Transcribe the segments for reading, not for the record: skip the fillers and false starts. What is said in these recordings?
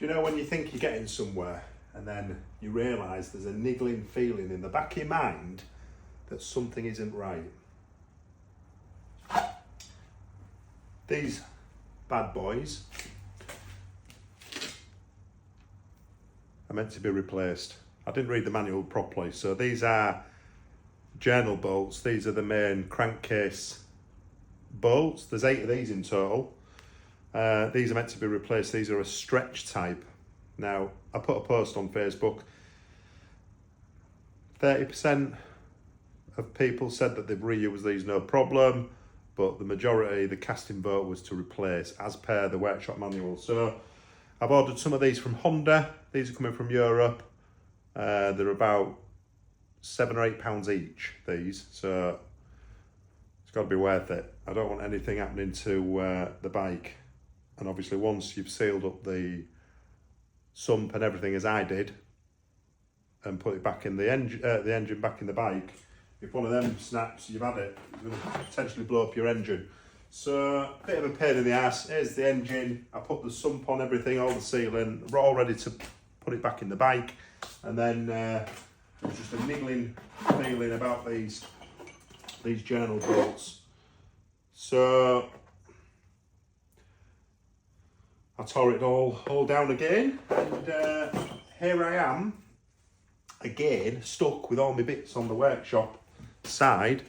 know when you think you're getting somewhere and then you realise there's a niggling feeling in the back of your mind that something isn't right. These bad boys are meant to be replaced. I didn't read the manual properly, so these are journal bolts. These are the main crankcase bolts. There's 8 of these in total. These are meant to be replaced. These are a stretch type. Now, I put a post on Facebook. 30% of people said that they've reused these no problem, but the majority, the casting vote was to replace as per the workshop manual. So I've ordered some of these from Honda. These are coming from Europe. They're about £7 or £8 each, these. So it's got to be worth it. I don't want anything happening to the bike. And obviously once you've sealed up the sump and everything as I did, and put it back in the engine back in the bike, if one of them snaps, you've had it. It's going to potentially blow up your engine. So, a bit of a pain in the ass. Here's the engine. I put the sump on everything, all the sealing. We're all ready to put it back in the bike. And then there's just a niggling feeling about these journal bolts. So, I tore it all down again. And here I am, again, stuck with all my bits on the workshop side,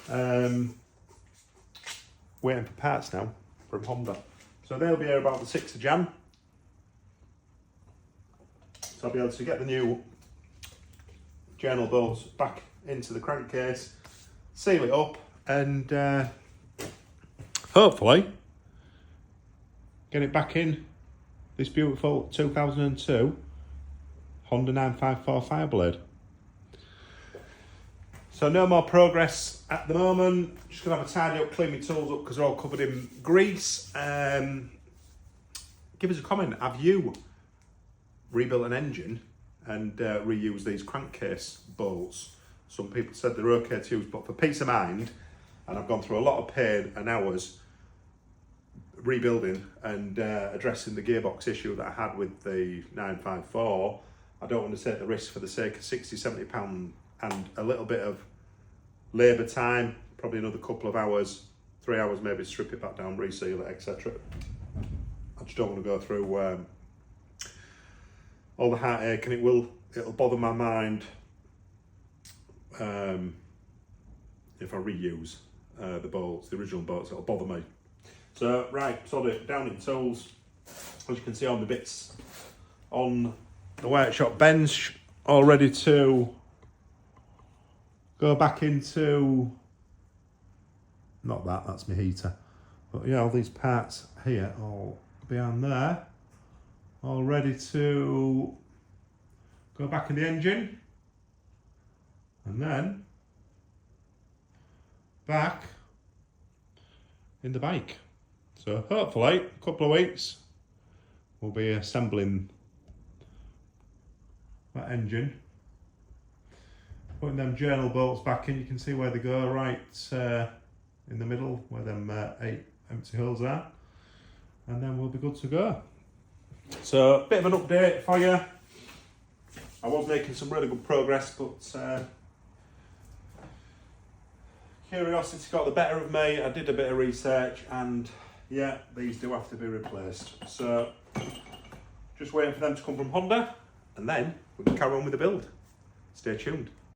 waiting for parts now from Honda. So they'll be here about the 6th of Jan. So I'll be able to get the new journal bolts back into the crankcase, seal it up, and hopefully get it back in this beautiful 2002 Honda 954 Fireblade. So no more progress at the moment. Just gonna have a tidy up, clean my tools up because they're all covered in grease. Give us a comment. Have you rebuilt an engine and reused these crankcase bolts? Some people said they're okay to use, but for peace of mind, and I've gone through a lot of pain and hours rebuilding and addressing the gearbox issue that I had with the 954, I don't want to take the risk for the sake of £60–70 and a little bit of labour time, probably another couple of hours, 3 hours maybe, strip it back down, reseal it, etc. I just don't want to go through all the heartache, and it'll bother my mind if I reuse the bolts, the original bolts. It'll bother me. So right, sod it, down in tools. As you can see, all the bits on the workshop bench, all ready to go back into, not that, that's my heater, but yeah, all these parts here, all behind there, all ready to go back in the engine, and then back in the bike. So hopefully, a couple of weeks, we'll be assembling that engine, putting them journal bolts back in. You can see where they go, right in the middle, where them 8 empty holes are, and then we'll be good to go. So a bit of an update for you. I was making some really good progress, but curiosity got the better of me. I did a bit of research, and yeah, these do have to be replaced. So just waiting for them to come from Honda, and then we can carry on with the build. Stay tuned.